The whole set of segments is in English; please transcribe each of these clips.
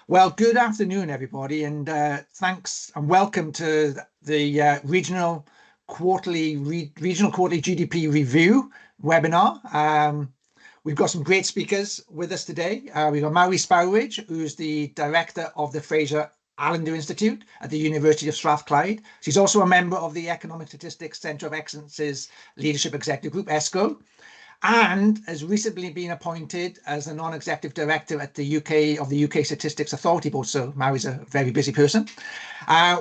Well, good afternoon, everybody, and thanks and welcome to the regional quarterly GDP review webinar. We've got some great speakers with us today. We've got Mairi Spowage, who's the director of the Fraser Allender Institute at the University of Strathclyde. She's also a member of the Economic Statistics Centre of Excellence's Leadership Executive Group, ESCoE, and has recently been appointed as a non-executive director at the UK Statistics Authority Board. So Mairi's a very busy person.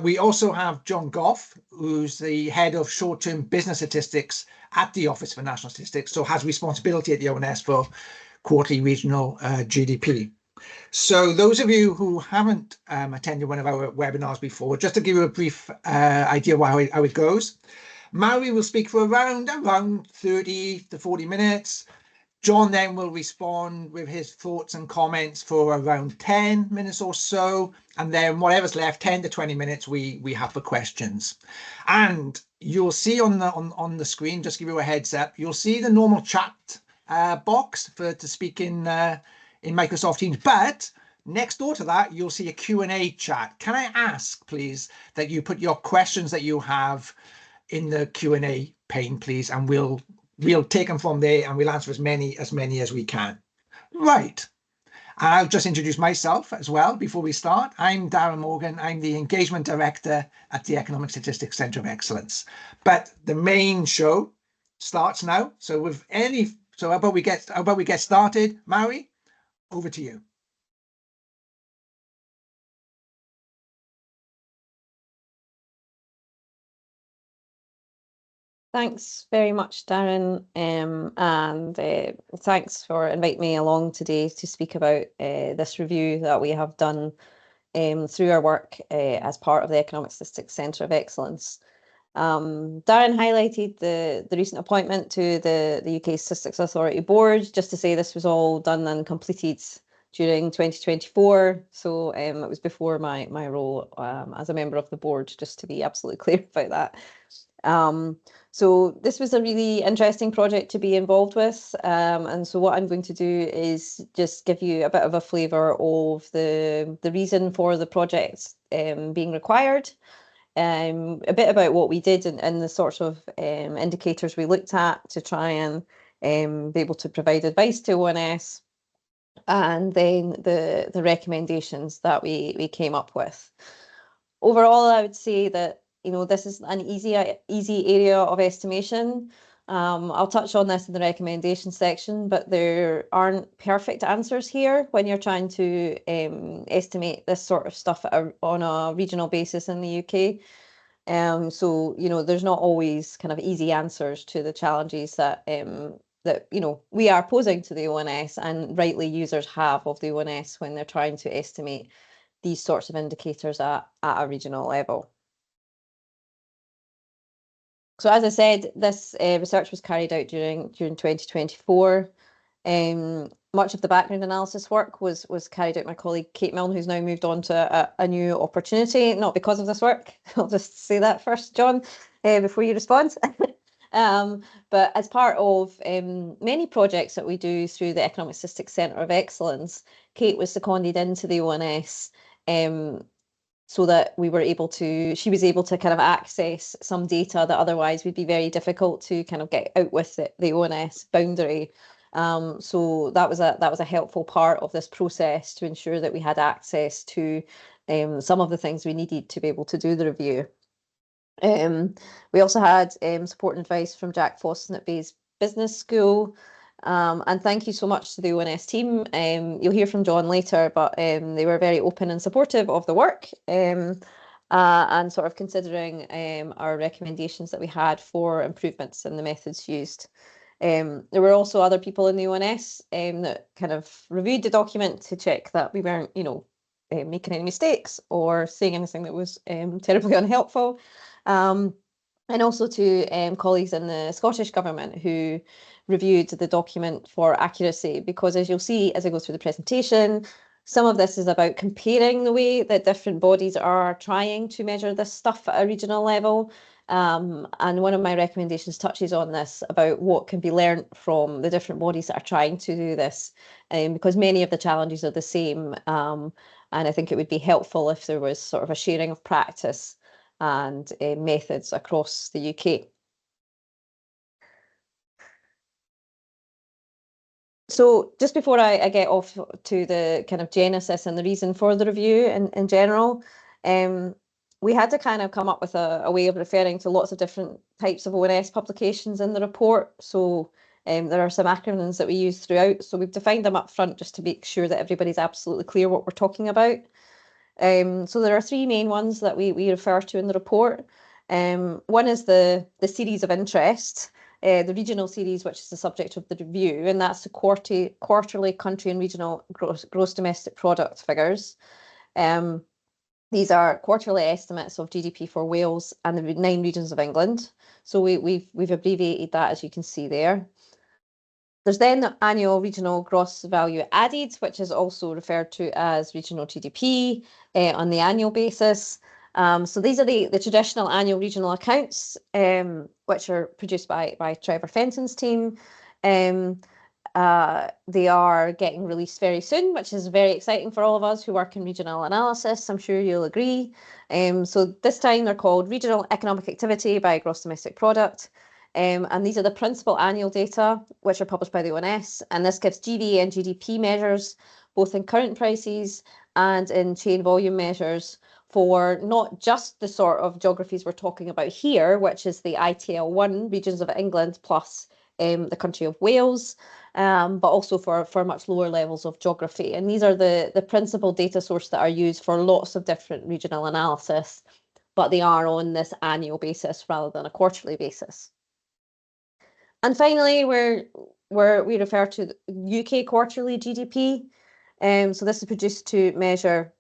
We also have John Goff, who's the head of short-term business statistics at the Office for National Statistics, so has responsibility at the ONS for quarterly regional GDP. So those of you who haven't attended one of our webinars before, just to give you a brief idea of how it goes. Mairi will speak for around 30 to 40 minutes. John then will respond with his thoughts and comments for around 10 minutes or so. And then whatever's left, 10 to 20 minutes, we have for questions. And you'll see on the screen, just give you a heads up, you'll see the normal chat box to speak in Microsoft Teams. But next door to that, you'll see a Q&A chat. Can I ask, please, that you put your questions that you have in the Q&A pane, please, and we'll take them from there and we'll answer as many as we can. Right. I'll just introduce myself as well before we start. I'm Darren Morgan. I'm the Engagement Director at the Economic Statistics Centre of Excellence. But the main show starts now. So how about we get started? Mairi, over to you. Thanks very much, Darren, and thanks for inviting me along today to speak about this review that we have done through our work as part of the Economic Statistics Centre of Excellence. Darren highlighted the recent appointment to the UK Statistics Authority Board, just to say this was all done and completed during 2024. So it was before my role as a member of the board, just to be absolutely clear about that. So this was a really interesting project to be involved with. And so what I'm going to do is just give you a bit of a flavour of the reason for the project being required, a bit about what we did and the sorts of indicators we looked at to try and be able to provide advice to ONS, and then the recommendations that we came up with. Overall, I would say that this is an easy area of estimation. I'll touch on this in the recommendation section, but there aren't perfect answers here when you're trying to estimate this sort of stuff on a regional basis in the UK. So there's not always kind of easy answers to the challenges that we are posing to the ONS, and rightly users have of the ONS when they're trying to estimate these sorts of indicators at a regional level. So as I said, this research was carried out during 2024. Much of the background analysis work was carried out by my colleague Kate Milne, who's now moved on to a new opportunity, not because of this work. I'll just say that first, John, before you respond. But as part of many projects that we do through the Economic Statistics Centre of Excellence, Kate was seconded into the ONS so that she was able to kind of access some data that otherwise would be very difficult to kind of get out with the ONS boundary. So that was a helpful part of this process to ensure that we had access to some of the things we needed to be able to do the review. We also had support and advice from Jack Foston at Bayes Business School. And thank you so much to the ONS team. You'll hear from John later, but they were very open and supportive of the work and sort of considering our recommendations that we had for improvements in the methods used. There were also other people in the ONS that kind of reviewed the document to check that we weren't, making any mistakes or saying anything that was terribly unhelpful. And also to colleagues in the Scottish Government who reviewed the document for accuracy, because as you'll see as I go through the presentation, some of this is about comparing the way that different bodies are trying to measure this stuff at a regional level. And one of my recommendations touches on this, about what can be learned from the different bodies that are trying to do this, because many of the challenges are the same. And I think it would be helpful if there was sort of a sharing of practice and methods across the UK. So just before I get off to the kind of genesis and the reason for the review in general, we had to kind of come up with a way of referring to lots of different types of ONS publications in the report. So there are some acronyms that we use throughout. So we've defined them up front just to make sure that everybody's absolutely clear what we're talking about. So there are three main ones that we refer to in the report. One is the series of interest, the regional series, which is the subject of the review, and that's the quarterly country and regional gross domestic product figures. These are quarterly estimates of GDP for Wales and the 9 regions of England. So we've abbreviated that, as you can see there. There's then the annual regional gross value added, which is also referred to as regional GDP on the annual basis. So these are the traditional annual regional accounts, which are produced by Trevor Fenton's team. They are getting released very soon, which is very exciting for all of us who work in regional analysis. I'm sure you'll agree. So this time they're called Regional Economic Activity by Gross Domestic Product. And these are the principal annual data, which are published by the ONS. And this gives GVA and GDP measures, both in current prices and in chain volume measures, for not just the sort of geographies we're talking about here, which is the ITL1 regions of England plus the country of Wales, but also for much lower levels of geography. And these are the principal data source that are used for lots of different regional analysis, but they are on this annual basis rather than a quarterly basis. And finally, we refer to UK quarterly GDP. So this is produced to measure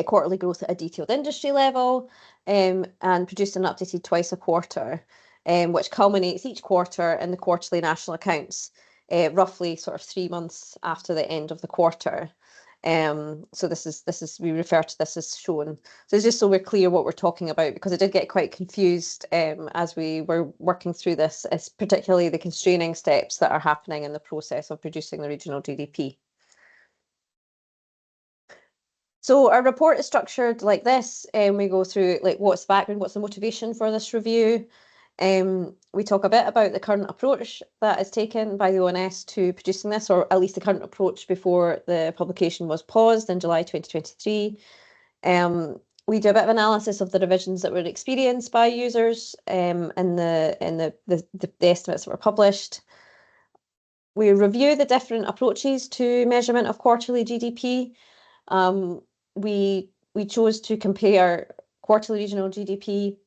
quarterly growth at a detailed industry level, and produced and updated twice a quarter, which culminates each quarter in the quarterly national accounts, roughly sort of 3 months after the end of the quarter. So this is we refer to this as shown. So it's just so we're clear what we're talking about, because it did get quite confused as we were working through this, it's particularly the constraining steps that are happening in the process of producing the regional GDP. So our report is structured like this, and we go through like what's the background, what's the motivation for this review. We talk a bit about the current approach that is taken by the ONS to producing this, or at least the current approach before the publication was paused in July 2023. We do a bit of analysis of the revisions that were experienced by users and the estimates that were published. We review the different approaches to measurement of quarterly GDP. We chose to compare quarterly regional GDP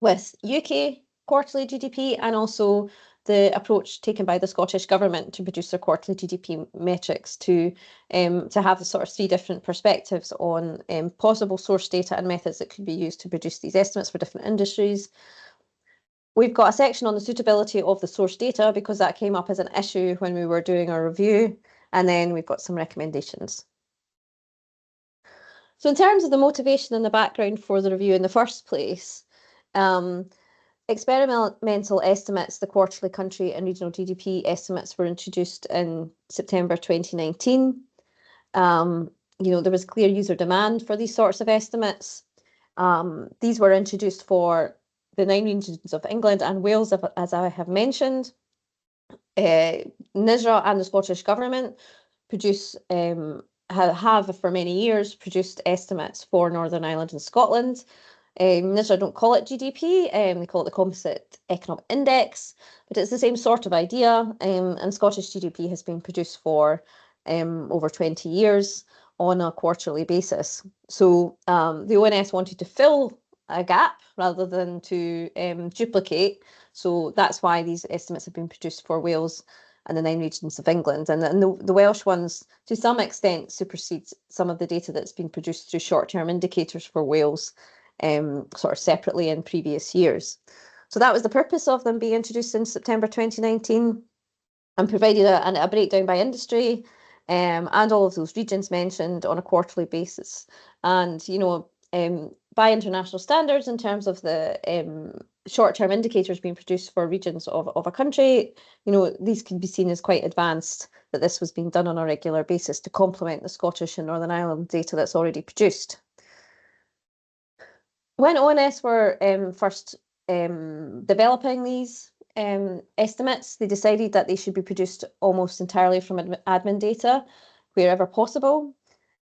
with UK quarterly GDP, and also the approach taken by the Scottish Government to produce their quarterly GDP metrics to have the sort of 3 different perspectives on possible source data and methods that could be used to produce these estimates for different industries. We've got a section on the suitability of the source data, because that came up as an issue when we were doing our review, and then we've got some recommendations. So in terms of the motivation and the background for the review in the first place, experimental estimates, the quarterly country and regional GDP estimates, were introduced in September 2019. There was clear user demand for these sorts of estimates. These were introduced for the 9 regions of England and Wales, as I have mentioned. NISRA and the Scottish Government have for many years produced estimates for Northern Ireland and Scotland. NISRA don't call it GDP, they call it the Composite Economic Index, but it's the same sort of idea, and Scottish GDP has been produced for over 20 years on a quarterly basis. So the ONS wanted to fill a gap rather than to duplicate, so that's why these estimates have been produced for Wales and the 9 regions of England. And the Welsh ones, to some extent, supersede some of the data that's been produced through short-term indicators for Wales, sort of separately in previous years. So that was the purpose of them being introduced in September 2019, and provided a breakdown by industry and all of those regions mentioned on a quarterly basis. And, by international standards in terms of the short-term indicators being produced for regions of a country, these can be seen as quite advanced, that this was being done on a regular basis to complement the Scottish and Northern Ireland data that's already produced. When ONS were first developing these estimates, they decided that they should be produced almost entirely from admin data wherever possible.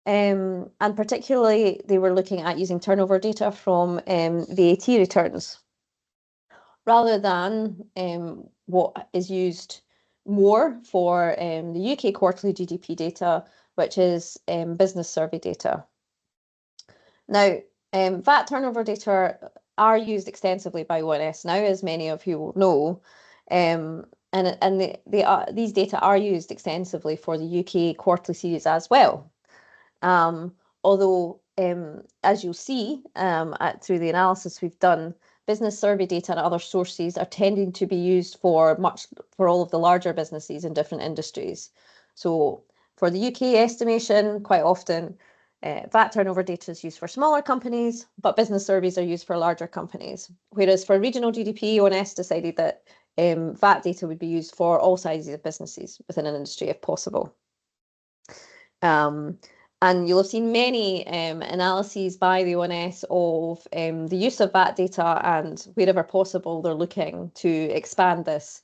And particularly, they were looking at using turnover data from VAT returns, rather than what is used more for the UK quarterly GDP data, which is business survey data. Now, VAT turnover data are used extensively by ONS now, as many of you will know, and these data are used extensively for the UK quarterly series as well. Although, as you'll see through the analysis we've done, business survey data and other sources are tending to be used for all of the larger businesses in different industries. So for the UK estimation, quite often VAT turnover data is used for smaller companies, but business surveys are used for larger companies. Whereas for regional GDP, ONS decided that VAT data would be used for all sizes of businesses within an industry if possible. And you'll have seen many analyses by the ONS of the use of VAT data, and wherever possible, they're looking to expand this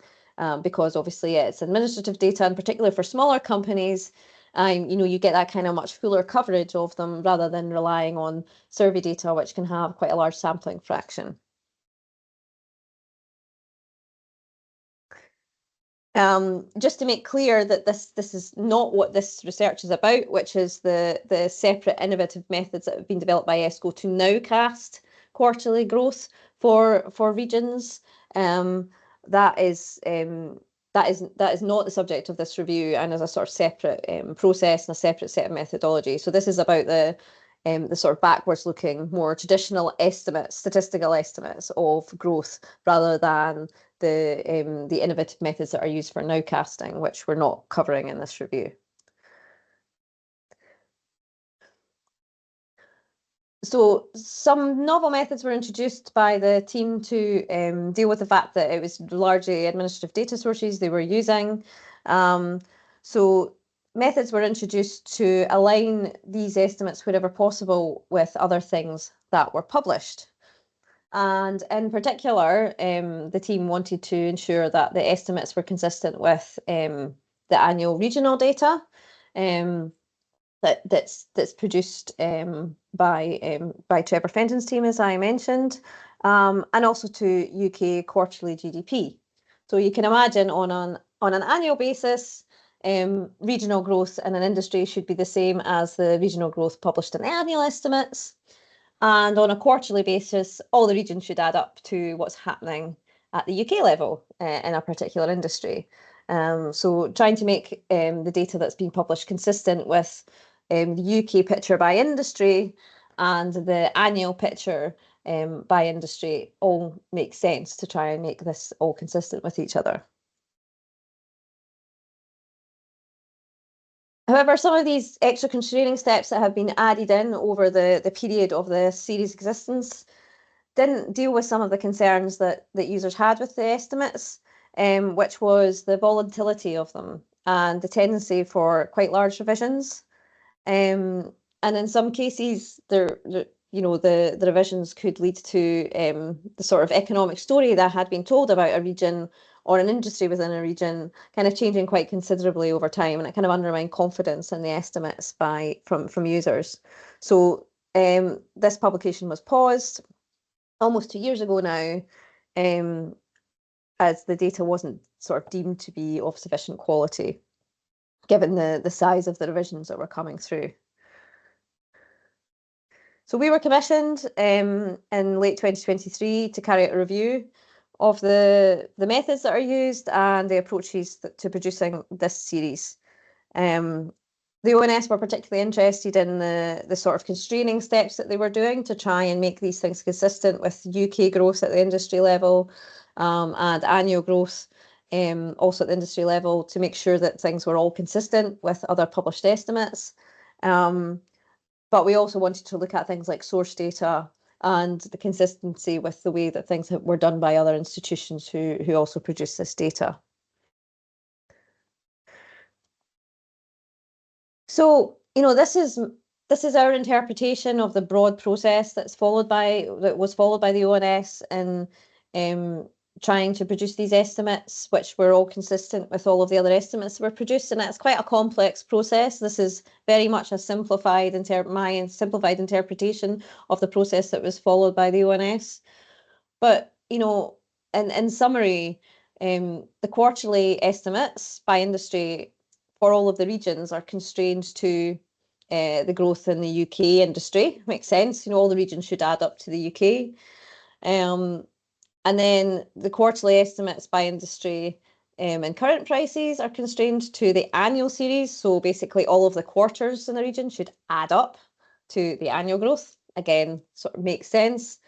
because obviously it's administrative data, and particularly for smaller companies, you get that kind of much fuller coverage of them rather than relying on survey data, which can have quite a large sampling fraction. Just to make clear that this is not what this research is about, which is the separate innovative methods that have been developed by ESCoE to nowcast quarterly growth for regions. That is not the subject of this review, and is a sort of separate process and a separate set of methodology. So this is about the sort of backwards looking, more traditional estimates, statistical estimates of growth, rather than the innovative methods that are used for nowcasting, which we're not covering in this review. So some novel methods were introduced by the team to deal with the fact that it was largely administrative data sources they were using. So methods were introduced to align these estimates wherever possible with other things that were published. And in particular, the team wanted to ensure that the estimates were consistent with the annual regional data that's produced by Trevor Fenton's team, as I mentioned, and also to UK quarterly GDP. So you can imagine on an annual basis, regional growth in an industry should be the same as the regional growth published in the annual estimates. And on a quarterly basis, all the regions should add up to what's happening at the UK level in a particular industry. So trying to make the data that's being published consistent with the UK picture by industry and the annual picture by industry all makes sense to try and make this all consistent with each other. However, some of these extra constraining steps that have been added in over the period of the series' existence didn't deal with some of the concerns that users had with the estimates, which was the volatility of them and the tendency for quite large revisions. And in some cases, the revisions could lead to the sort of economic story that had been told about a region or an industry within a region kind of changing quite considerably over time, and it kind of undermined confidence in the estimates from users. So this publication was paused almost 2 years ago now, as the data wasn't sort of deemed to be of sufficient quality, given the size of the revisions that were coming through. So we were commissioned in late 2023 to carry out a review of the methods that are used and the approaches to producing this series. The ONS were particularly interested in the sort of constraining steps that they were doing to try and make these things consistent with UK growth at the industry level and annual growth also at the industry level, to make sure that things were all consistent with other published estimates. But we also wanted to look at things like source data and the consistency with the way that things were done by other institutions who also produce this data. So, this is our interpretation of the broad process that was followed by the ONS in trying to produce these estimates, which were all consistent with all of the other estimates that were produced. And that's quite a complex process. This is very much a simplified interpretation of the process that was followed by the ONS. But, in summary, the quarterly estimates by industry for all of the regions are constrained to the growth in the UK industry. Makes sense. All the regions should add up to the UK. And then the quarterly estimates by industry and current prices are constrained to the annual series. So basically all of the quarters in the region should add up to the annual growth. Again, sort of makes sense.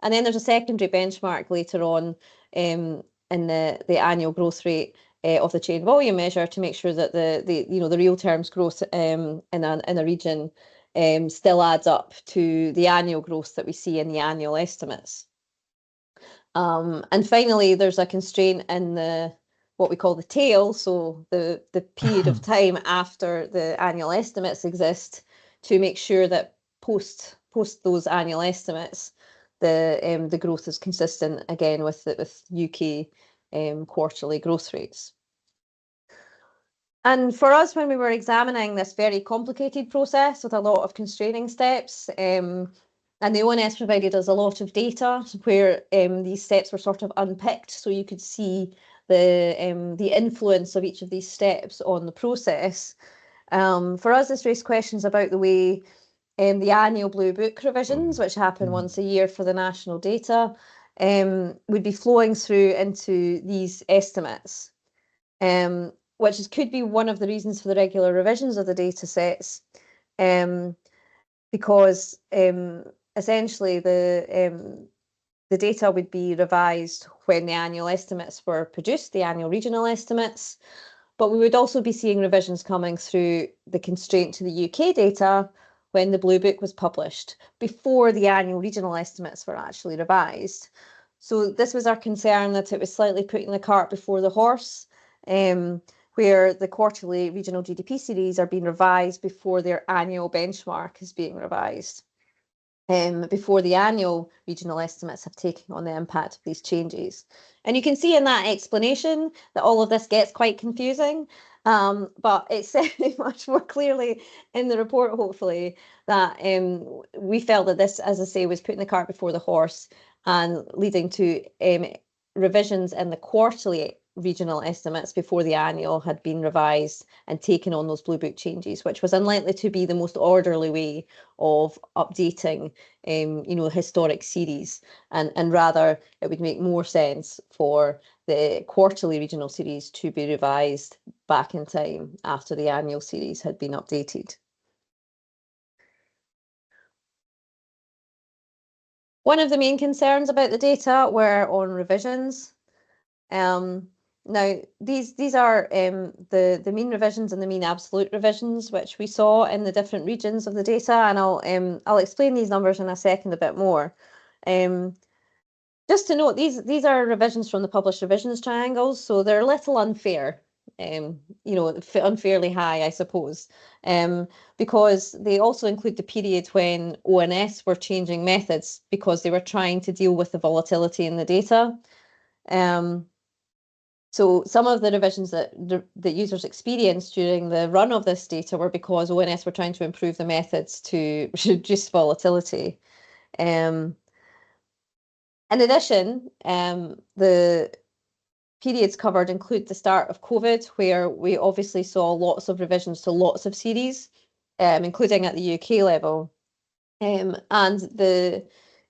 And then there's a secondary benchmark later on in the annual growth rate of the chain volume measure to make sure that the real terms growth in a region still adds up to the annual growth that we see in the annual estimates. And finally, there's a constraint in what we call the tail, so the period of time after the annual estimates exist, to make sure that post those annual estimates, the growth is consistent again with UK quarterly growth rates. And for us, when we were examining this very complicated process with a lot of constraining steps, and the ONS provided us a lot of data where these steps were sort of unpicked, so you could see the influence of each of these steps on the process. For us, this raised questions about the way the annual Blue Book revisions, which happen once a year for the national data, would be flowing through into these estimates, which could be one of the reasons for the regular revisions of the data sets, because essentially the data would be revised when the annual estimates were produced, the annual regional estimates, but we would also be seeing revisions coming through the constraint to the UK data when the Blue Book was published, before the annual regional estimates were actually revised. So this was our concern, that it was slightly putting the cart before the horse, where the quarterly regional GDP series are being revised before their annual benchmark is being revised, before the annual regional estimates have taken on the impact of these changes. And you can see in that explanation that all of this gets quite confusing, but it's said much more clearly in the report, hopefully, that we felt that this, as I say, was putting the cart before the horse and leading to revisions in the quarterly regional estimates before the annual had been revised and taken on those Blue Book changes, which was unlikely to be the most orderly way of updating historic series, and rather it would make more sense for the quarterly regional series to be revised back in time after the annual series had been updated. One of the main concerns about the data were on revisions. Now, these are the mean revisions and the mean absolute revisions, which we saw in the different regions of the data, and I'll explain these numbers in a second a bit more. Just to note, these are revisions from the published revisions triangles, so they're a little unfair, unfairly high, I suppose, because they also include the period when ONS were changing methods because they were trying to deal with the volatility in the data. So some of the revisions that users experienced during the run of this data were because ONS were trying to improve the methods to reduce volatility. In addition, the periods covered include the start of COVID, where we obviously saw lots of revisions to lots of series, including at the UK level. And the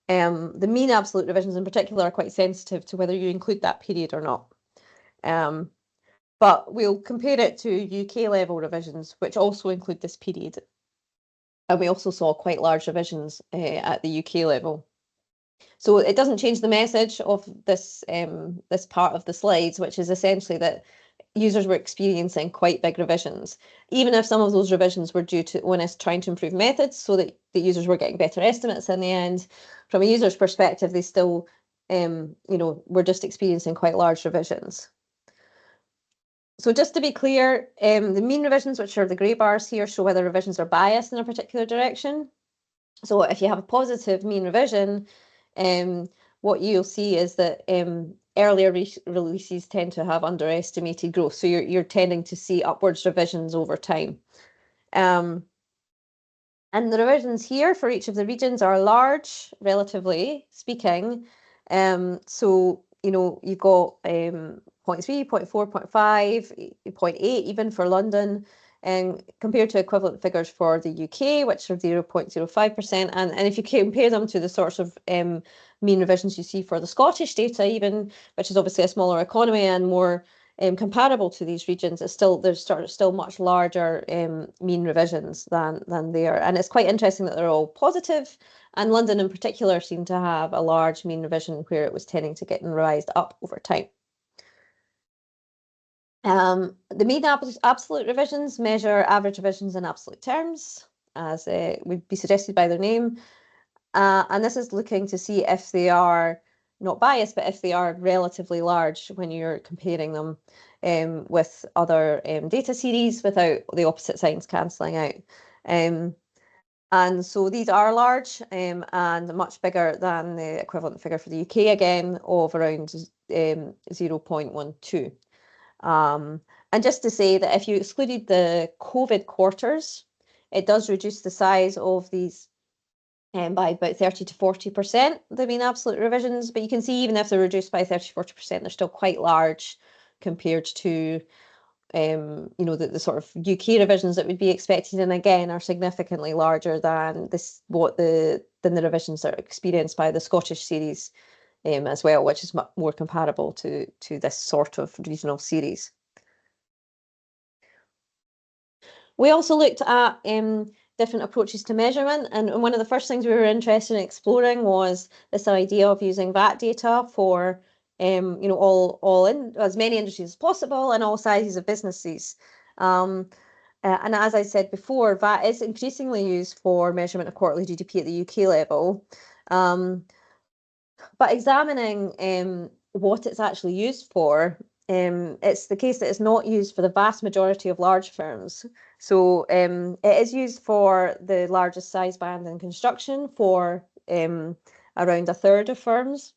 mean absolute revisions in particular are quite sensitive to whether you include that period or not. But we'll compare it to UK level revisions, which also include this period. And we also saw quite large revisions at the UK level. So it doesn't change the message of this part of the slides, which is essentially that users were experiencing quite big revisions, even if some of those revisions were due to ONS trying to improve methods so that the users were getting better estimates in the end. From a user's perspective, they still, were just experiencing quite large revisions. So just to be clear, the mean revisions, which are the grey bars here, show whether revisions are biased in a particular direction. So if you have a positive mean revision, what you'll see is that earlier releases tend to have underestimated growth. So you're tending to see upwards revisions over time. And the revisions here for each of the regions are large, relatively speaking. So, you've got 0.3, 0.4, 0.5, 0.8 even for London, compared to equivalent figures for the UK, which are 0.05%. And if you compare them to the sorts of mean revisions you see for the Scottish data even, which is obviously a smaller economy and more comparable to these regions, there's still much larger mean revisions than there. And it's quite interesting that they're all positive, and London in particular seemed to have a large mean revision where it was tending to get revised up over time. The mean absolute revisions measure average revisions in absolute terms, as would be suggested by their name. And this is looking to see if they are not biased, but if they are relatively large when you're comparing them with other data series without the opposite signs cancelling out. And so these are large and much bigger than the equivalent figure for the UK, again, of around 0.12. And just to say that if you excluded the COVID quarters, it does reduce the size of these by about 30 to 40%, the mean absolute revisions. But you can see even if they're reduced by 30 to 40%, they're still quite large compared to the sort of UK revisions that would be expected, and again are significantly larger than the revisions that are experienced by the Scottish series as well, which is more comparable to this sort of regional series. We also looked at different approaches to measurement, and one of the first things we were interested in exploring was this idea of using VAT data for all in as many industries as possible and all sizes of businesses. And as I said before, VAT is increasingly used for measurement of quarterly GDP at the UK level. But examining what it's actually used for, it's the case that it's not used for the vast majority of large firms. So it is used for the largest size band in construction for around a third of firms.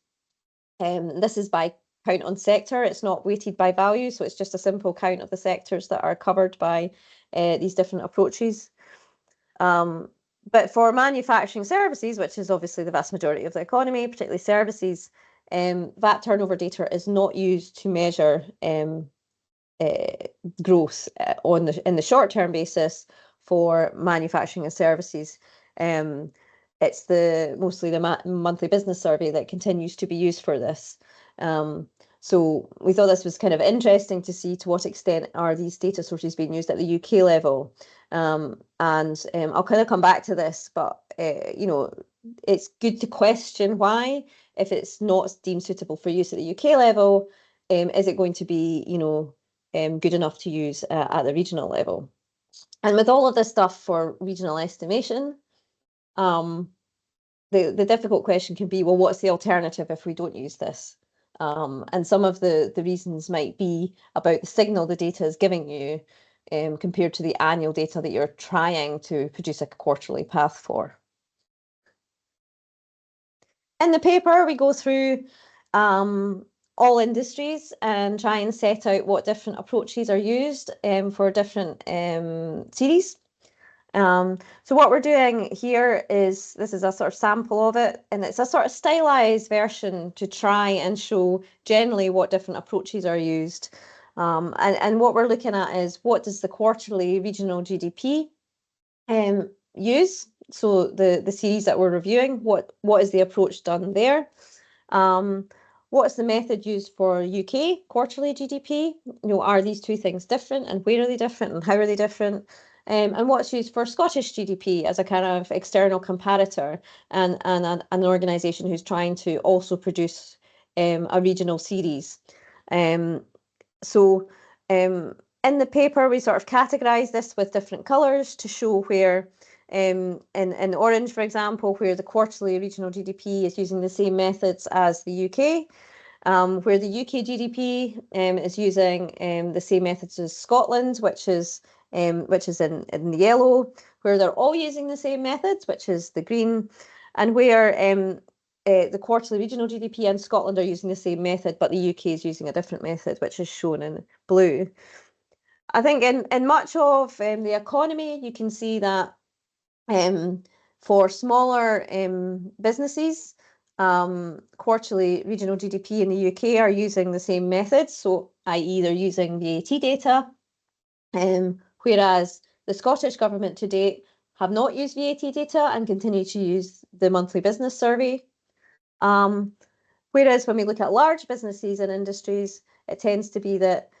This is by count on sector. It's not weighted by value, so it's just a simple count of the sectors that are covered by these different approaches. But for manufacturing services, which is obviously the vast majority of the economy, particularly services, VAT turnover data is not used to measure growth in the short-term basis for manufacturing and services. It's mostly the monthly business survey that continues to be used for this. So we thought this was kind of interesting to see to what extent are these data sources being used at the UK level. And I'll kind of come back to this, but it's good to question why, if it's not deemed suitable for use at the UK level, is it going to be good enough to use at the regional level? And with all of this stuff for regional estimation, the difficult question can be, well, what's the alternative if we don't use this? And some of the reasons might be about the signal the data is giving you compared to the annual data that you're trying to produce a quarterly path for. In the paper, we go through all industries and try and set out what different approaches are used for different series. So what we're doing here is, this is a sort of sample of it, and it's a sort of stylized version to try and show generally what different approaches are used. And what we're looking at is, what does the quarterly regional GDP use? So the series that we're reviewing, what is the approach done there? What's the method used for UK quarterly GDP? Are these two things different, and where are they different, and how are they different? And what's used for Scottish GDP as a kind of external comparator and an organisation who's trying to also produce a regional series. So In the paper, we sort of categorise this with different colours to show where, in orange, for example, where the quarterly regional GDP is using the same methods as the UK, where the UK GDP is using the same methods as Scotland, which is in the yellow, where they're all using the same methods, which is the green, and where the quarterly regional GDP and Scotland are using the same method, but the UK is using a different method, which is shown in blue. I think in much of the economy, you can see that for smaller businesses, quarterly regional GDP in the UK are using the same methods, so i.e. they're using VAT data, whereas the Scottish Government to date have not used VAT data and continue to use the monthly business survey. Whereas when we look at large businesses and industries, it tends to be that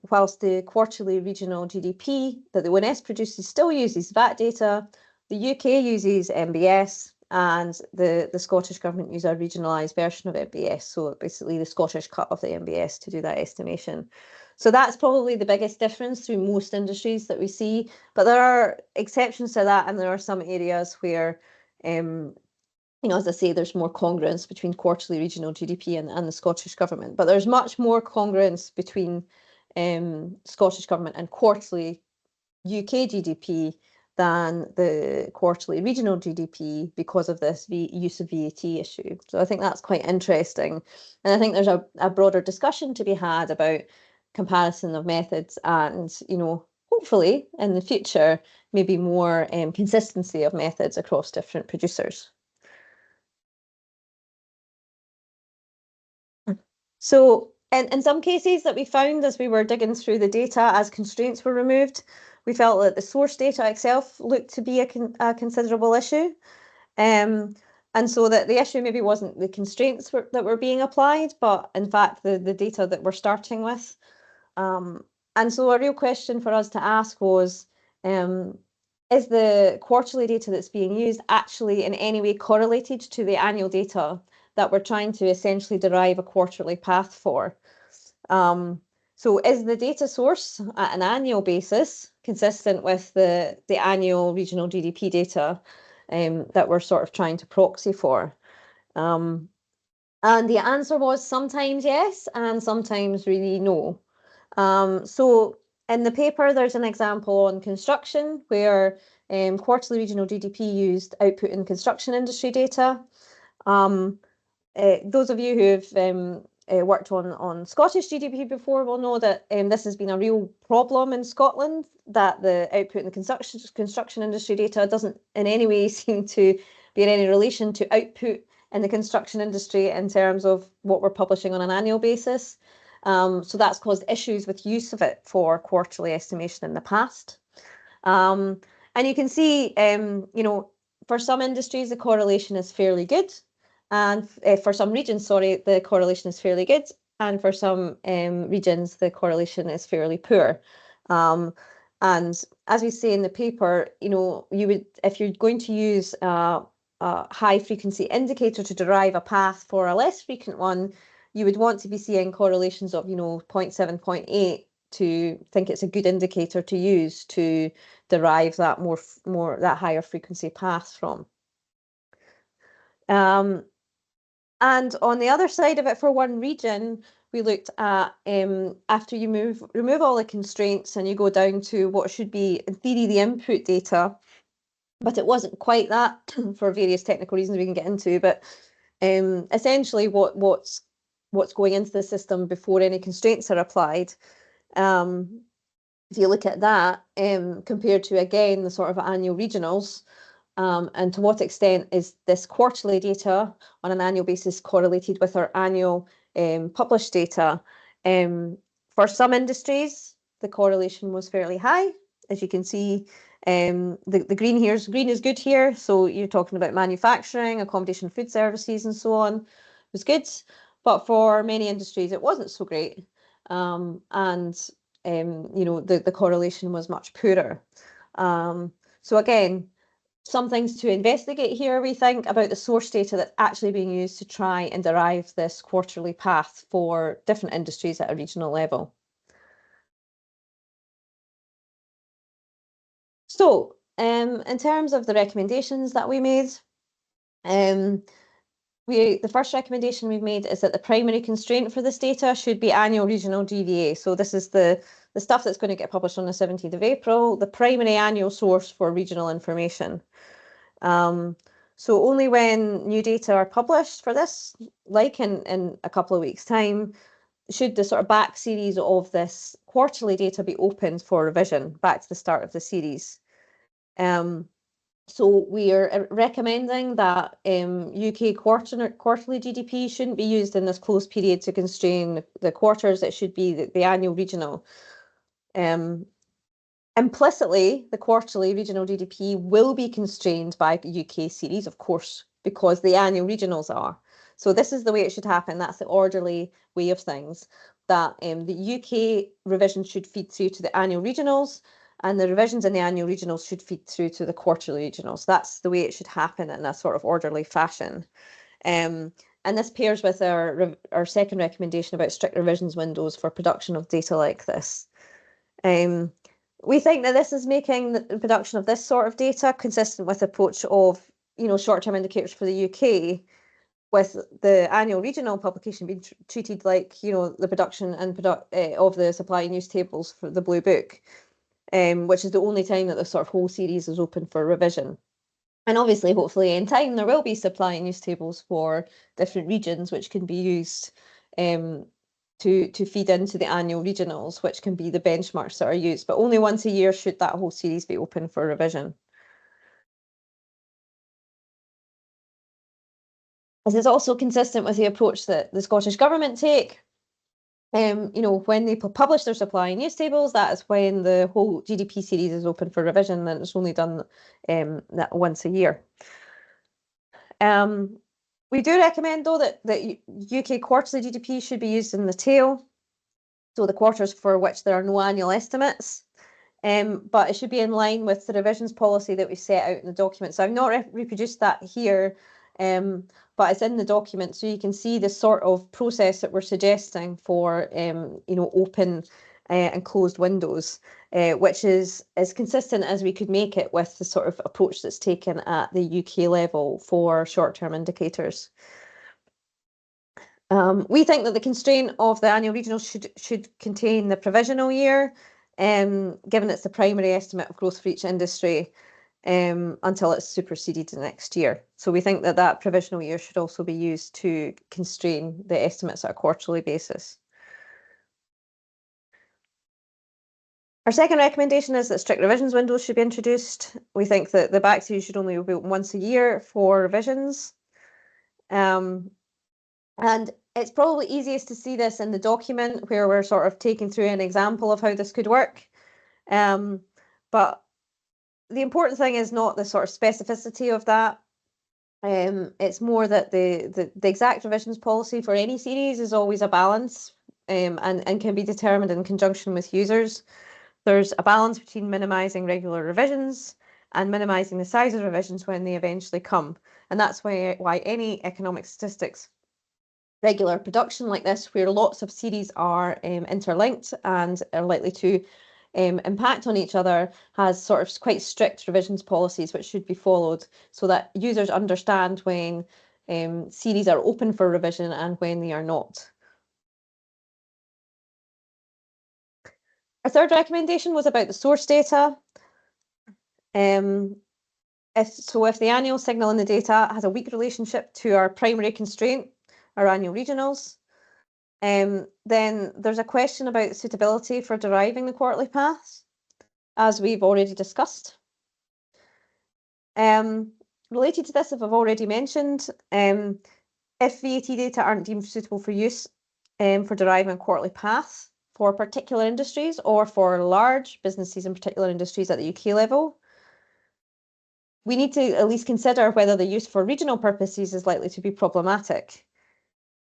whilst the quarterly regional GDP that the ONS produces still uses VAT data, the UK uses MBS, and the Scottish Government use a regionalised version of MBS, so basically the Scottish cut of the MBS to do that estimation. So that's probably the biggest difference through most industries that we see, but there are exceptions to that, and there are some areas where as I say, there's more congruence between quarterly regional GDP and the Scottish Government, but there's much more congruence between Scottish Government and quarterly UK GDP than the quarterly regional GDP because of this use of VAT issue. So I think that's quite interesting. And I think there's a broader discussion to be had about comparison of methods and, hopefully in the future, maybe more consistency of methods across different producers. So in some cases that we found as we were digging through the data as constraints were removed, we felt that the source data itself looked to be a considerable issue. And so that the issue maybe wasn't the constraints that were being applied, but in fact the data that we're starting with. And so a real question for us to ask was, is the quarterly data that's being used actually in any way correlated to the annual data that we're trying to essentially derive a quarterly path for? So is the data source at an annual basis consistent with the annual regional GDP data that we're sort of trying to proxy for? And the answer was sometimes yes, and sometimes really no. So in the paper, there's an example on construction where quarterly regional GDP used output in construction industry data. Those of you who've worked on Scottish GDP before will know that this has been a real problem in Scotland, that the output in the construction industry data doesn't in any way seem to be in any relation to output in the construction industry in terms of what we're publishing on an annual basis. So that's caused issues with use of it for quarterly estimation in the past. And you can see, for some industries, the correlation is fairly good. And for some regions, the correlation is fairly good. And for some regions, the correlation is fairly poor. And as we say in the paper, if you're going to use a high frequency indicator to derive a path for a less frequent one, you would want to be seeing correlations of 0.7, 0.8 to think it's a good indicator to use to derive that that higher frequency path from. And on the other side of it, for one region, we looked at after you remove all the constraints and you go down to what should be, in theory, the input data, but it wasn't quite that for various technical reasons we can get into. But essentially, what's going into the system before any constraints are applied. If you look at that compared to, again, the sort of annual regionals, and to what extent is this quarterly data on an annual basis correlated with our annual published data? For some industries, the correlation was fairly high. As you can see, the green is good here. So you're talking about manufacturing, accommodation, food services, and so on. It was good. But for many industries, it wasn't so great. And the correlation was much poorer. So again, some things to investigate here, we think, about the source data that's actually being used to try and derive this quarterly path for different industries at a regional level. So, in terms of the recommendations that we made, the first recommendation we've made is that the primary constraint for this data should be annual regional GVA. So this is the stuff that's going to get published on the 17th of April, the primary annual source for regional information. So only when new data are published for this, like in a couple of weeks' time, should the sort of back series of this quarterly data be opened for revision back to the start of the series. So we are recommending that UK quarterly GDP shouldn't be used in this closed period to constrain the quarters. It should be the annual regional. Implicitly, the quarterly regional GDP will be constrained by UK series, of course, because the annual regionals are. So this is the way it should happen. That's the orderly way of things, that the UK revision should feed through to the annual regionals, and the revisions in the annual regionals should feed through to the quarterly regionals. That's the way it should happen in a sort of orderly fashion. And this pairs with our second recommendation about strict revisions windows for production of data like this. We think that this is making the production of this sort of data consistent with the approach of, short-term indicators for the UK, with the annual regional publication being treated like, the production and of the supply news tables for the Blue Book, which is the only time that the sort of whole series is open for revision. And obviously, hopefully in time, there will be supply news tables for different regions, which can be used to feed into the annual regionals, which can be the benchmarks that are used, but only once a year should that whole series be open for revision. This is also consistent with the approach that the Scottish Government take. When they publish their supply news tables, that is when the whole GDP series is open for revision, and it's only done that once a year. We do recommend, though, that UK quarterly GDP should be used in the tail, so the quarters for which there are no annual estimates, but it should be in line with the revisions policy that we set out in the document. So I've not reproduced that here, but it's in the document, so you can see the sort of process that we're suggesting for open and closed windows, which is as consistent as we could make it with the sort of approach that's taken at the UK level for short-term indicators. We think that the constraint of the annual regional should contain the provisional year, given it's the primary estimate of growth for each industry, until it's superseded the next year. So we think that provisional year should also be used to constrain the estimates at a quarterly basis. Our second recommendation is that strict revisions windows should be introduced. We think that the back series should only be open once a year for revisions. And it's probably easiest to see this in the document, where we're sort of taking through an example of how this could work. But the important thing is not the sort of specificity of that. It's more that the exact revisions policy for any series is always a balance, and can be determined in conjunction with users. There's a balance between minimising regular revisions and minimising the size of revisions when they eventually come. And that's why any economic statistics regular production like this, where lots of series are interlinked and are likely to impact on each other, has sort of quite strict revisions policies which should be followed, so that users understand when series are open for revision and when they are not. Our third recommendation was about the source data. If the annual signal in the data has a weak relationship to our primary constraint, our annual regionals, then there's a question about suitability for deriving the quarterly paths, as we've already discussed. Related to this, if I've already mentioned, if VAT data aren't deemed suitable for use for deriving a quarterly path for particular industries, or for large businesses in particular industries at the UK level, we need to at least consider whether the use for regional purposes is likely to be problematic.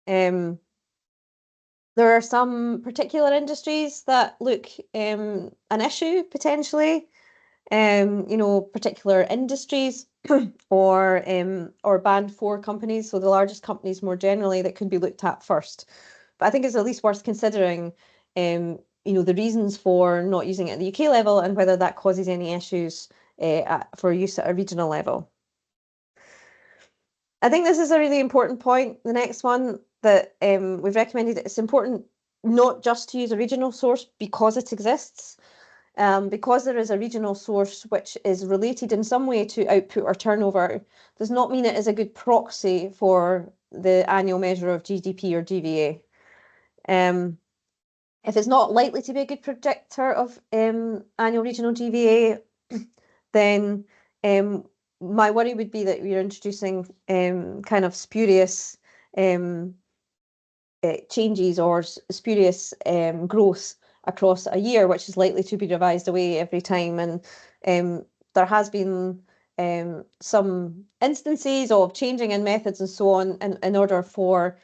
There are some particular industries that look an issue potentially, particular industries or band 4 companies, so the largest companies more generally, that could be looked at first. But I think it's at least worth considering the reasons for not using it at the UK level, and whether that causes any issues for use at a regional level. I think this is a really important point. The next one that we've recommended, it's important not just to use a regional source because it exists, because there is a regional source which is related in some way to output or turnover, does not mean it is a good proxy for the annual measure of GDP or GVA. If it's not likely to be a good predictor of annual regional GVA, then my worry would be that we're introducing kind of spurious changes or spurious growth across a year, which is likely to be revised away every time. And there has been some instances of changing in methods and so on in order for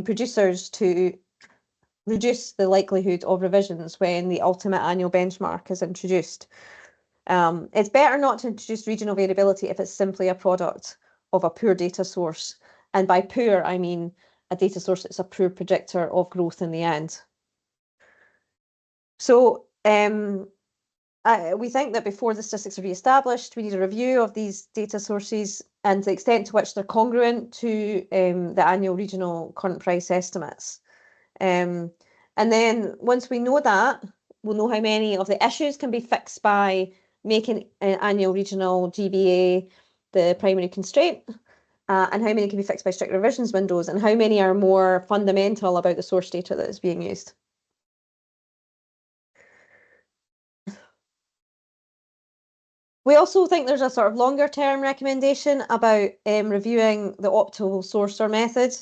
producers to reduce the likelihood of revisions when the ultimate annual benchmark is introduced. It's better not to introduce regional variability if it's simply a product of a poor data source. And by poor, I mean a data source that's a poor predictor of growth in the end. So we think that before the statistics are re-established, we need a review of these data sources and the extent to which they're congruent to the annual regional current price estimates. And then once we know that, we'll know how many of the issues can be fixed by making annual regional GVA the primary constraint, and how many can be fixed by strict revisions windows, and how many are more fundamental about the source data that is being used. We also think there's a sort of longer term recommendation about reviewing the optimal source or method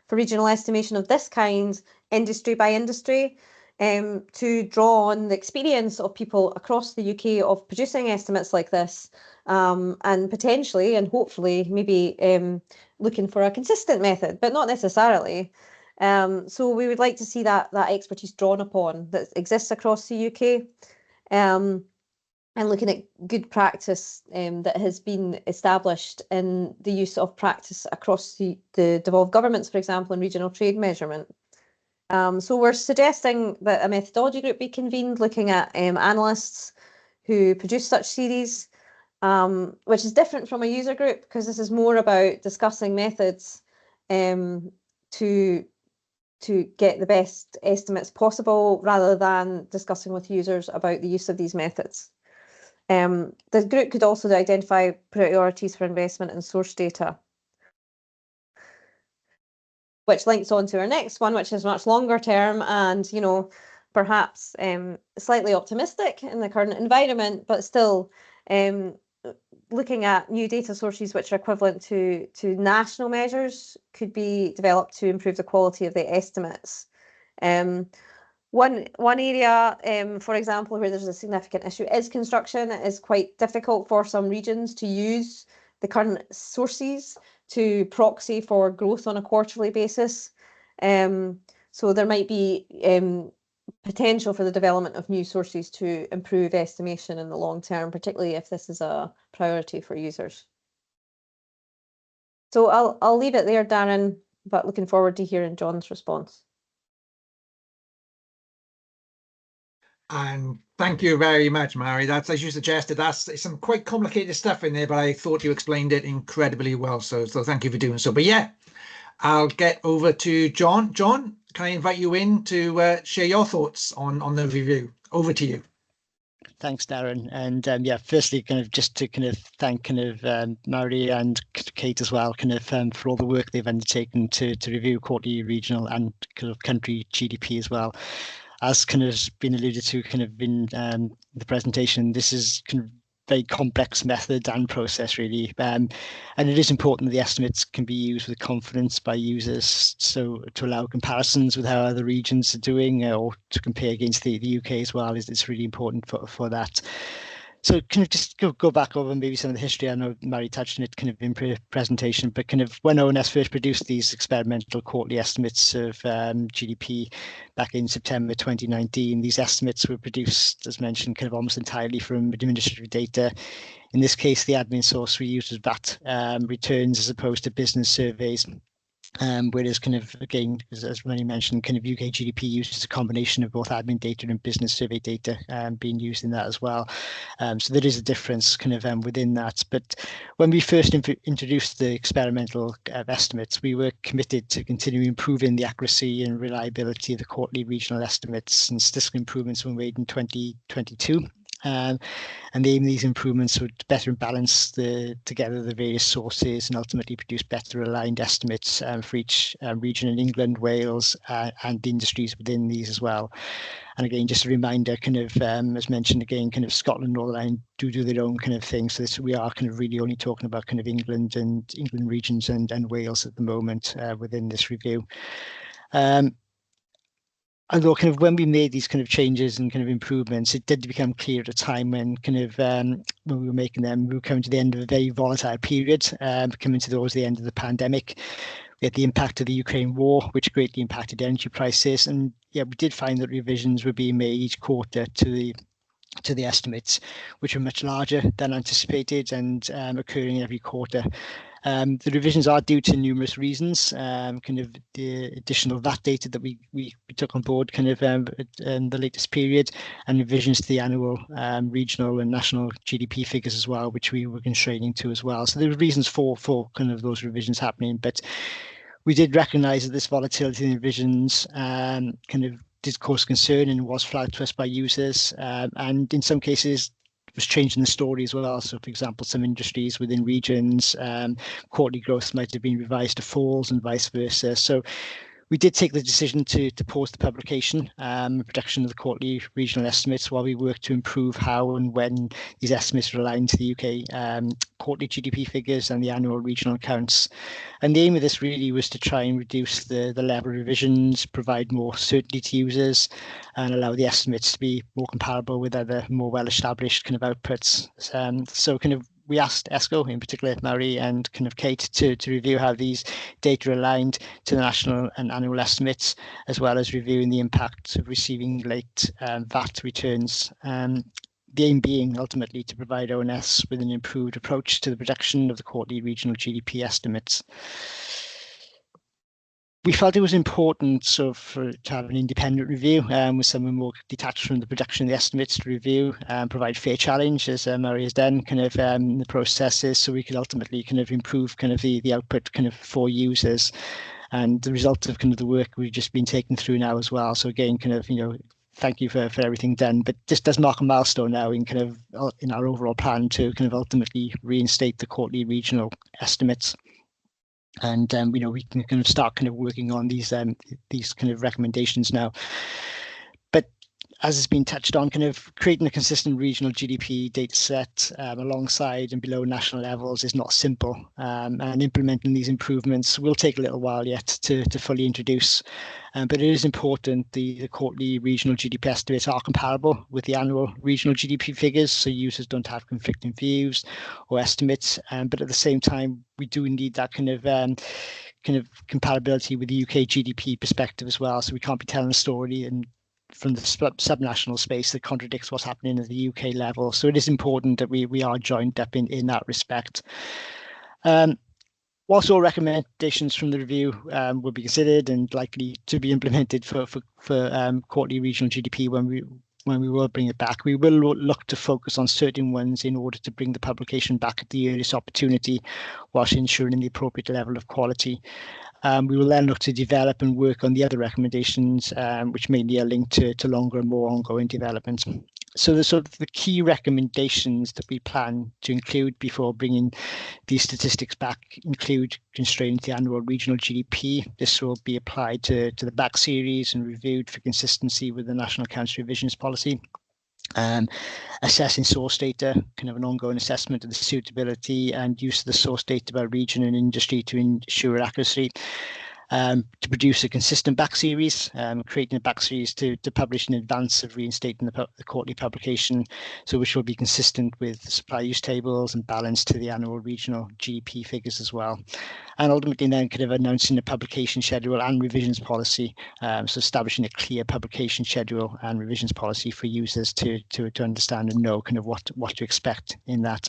for regional estimation of this kind, industry by industry, to draw on the experience of people across the UK of producing estimates like this, and potentially and hopefully maybe looking for a consistent method, but not necessarily. So we would like to see that expertise drawn upon that exists across the UK, and looking at good practice that has been established in the use of practice across the devolved governments, for example, in regional trade measurement. So we're suggesting that a methodology group be convened looking at analysts who produce such series, which is different from a user group because this is more about discussing methods to get the best estimates possible rather than discussing with users about the use of these methods. The group could also identify priorities for investment in source data, which links on to our next one, which is much longer term and, you know, perhaps slightly optimistic in the current environment, but still looking at new data sources which are equivalent to national measures could be developed to improve the quality of the estimates. One area, for example, where there's a significant issue is construction. It is quite difficult for some regions to use the current sources to proxy for growth on a quarterly basis. So there might be potential for the development of new sources to improve estimation in the long term, particularly if this is a priority for users. So I'll leave it there, Darren, but looking forward to hearing John's response. And thank you very much, Mairi. That's, as you suggested, that's some quite complicated stuff in there, but I thought you explained it incredibly well. So thank you for doing so. But yeah, I'll get over to John. John, can I invite you in to share your thoughts on the review? Over to you. Thanks, Darren. And yeah, firstly, kind of just to kind of thank kind of Mairi and Kate as well, kind of for all the work they've undertaken to review quarterly, regional, and kind of country GDP as well. As kind of been alluded to, kind of in the presentation, this is kind of very complex method and process really, and it is important that the estimates can be used with confidence by users, so to allow comparisons with how other regions are doing, or to compare against the UK as well, is really important for that. So kind of just go back over maybe some of the history. I know Mairi touched on it kind of in presentation, but kind of when ONS first produced these experimental quarterly estimates of GDP back in September 2019, these estimates were produced, as mentioned, kind of almost entirely from administrative data. In this case, the admin source we used was VAT returns as opposed to business surveys. Whereas kind of, again, as Mairi mentioned, kind of UK GDP uses a combination of both admin data and business survey data being used in that as well. So there is a difference kind of within that. But when we first introduced the experimental estimates, we were committed to continuing improving the accuracy and reliability of the quarterly regional estimates, and statistical improvements were made in 2022. And the aim of these improvements would better balance together the various sources and ultimately produce better aligned estimates for each region in England, Wales, and industries within these as well. And again, just a reminder, kind of as mentioned again, kind of Scotland, Northern Ireland do their own kind of thing. So we are kind of really only talking about kind of England regions and Wales at the moment within this review. Although kind of when we made these kind of changes and kind of improvements, it did become clear at a time when kind of when we were making them, we were coming to the end of a very volatile period, coming towards the end of the pandemic. We had the impact of the Ukraine war, which greatly impacted energy prices. And yeah, we did find that revisions were being made each quarter to the estimates, which were much larger than anticipated and occurring every quarter. The revisions are due to numerous reasons, kind of the additional VAT data that we took on board kind of in the latest period, and revisions to the annual regional and national GDP figures as well, which we were constraining to as well. So there were reasons for kind of those revisions happening, but we did recognise that this volatility in revisions kind of did cause concern and was flagged to us by users, and in some cases was changing the story as well. So for example, some industries within regions, quarterly growth might have been revised to falls and vice versa. So we did take the decision to pause the publication production of the quarterly regional estimates while we work to improve how and when these estimates are aligned to the UK quarterly GDP figures and the annual regional accounts. And the aim of this really was to try and reduce the level of revisions, provide more certainty to users, and allow the estimates to be more comparable with other more well-established kind of outputs. So kind of we asked ESCoE, in particular Mairi and kind of Kate, to review how these data are aligned to the national and annual estimates, as well as reviewing the impact of receiving late VAT returns. The aim being ultimately to provide ONS with an improved approach to the production of the quarterly regional GDP estimates. We felt it was important to have an independent review with someone more detached from the production of the estimates to review and provide fair challenge, as Mairi has done kind of in the processes, so we could ultimately kind of improve kind of the output kind of for users, and the result of kind of the work we've just been taken through now as well. So again, kind of, you know, thank you for everything done, but this does mark a milestone now in kind of in our overall plan to kind of ultimately reinstate the quarterly regional estimates. And you know, we can kind of start kind of working on these kind of recommendations now. But as has been touched on, kind of creating a consistent regional GDP data set alongside and below national levels is not simple, and implementing these improvements will take a little while yet to fully introduce. But it is important the quarterly regional GDP estimates are comparable with the annual regional GDP figures, so users don't have conflicting views or estimates. But at the same time, we do need that kind of compatibility with the UK GDP perspective as well. So we can't be telling a story and from the subnational space that contradicts what's happening at the UK level. So it is important that we are joined up in that respect. Whilst all recommendations from the review will be considered and likely to be implemented for quarterly regional GDP when we will bring it back, we will look to focus on certain ones in order to bring the publication back at the earliest opportunity, whilst ensuring the appropriate level of quality. We will then look to develop and work on the other recommendations, which mainly are linked to longer and more ongoing development. So the key recommendations that we plan to include before bringing these statistics back include constraining the annual regional GDP. This will be applied to the back series and reviewed for consistency with the National Accounts Revisions Policy. Assessing source data, kind of an ongoing assessment of the suitability and use of the source data by region and industry to ensure accuracy. To produce a consistent back series, creating a back series to publish in advance of reinstating the quarterly publication, so which will be consistent with supply use tables and balanced to the annual regional GDP figures as well. And ultimately then kind of announcing a publication schedule and revisions policy, so establishing a clear publication schedule and revisions policy for users to understand and know kind of what to expect in that.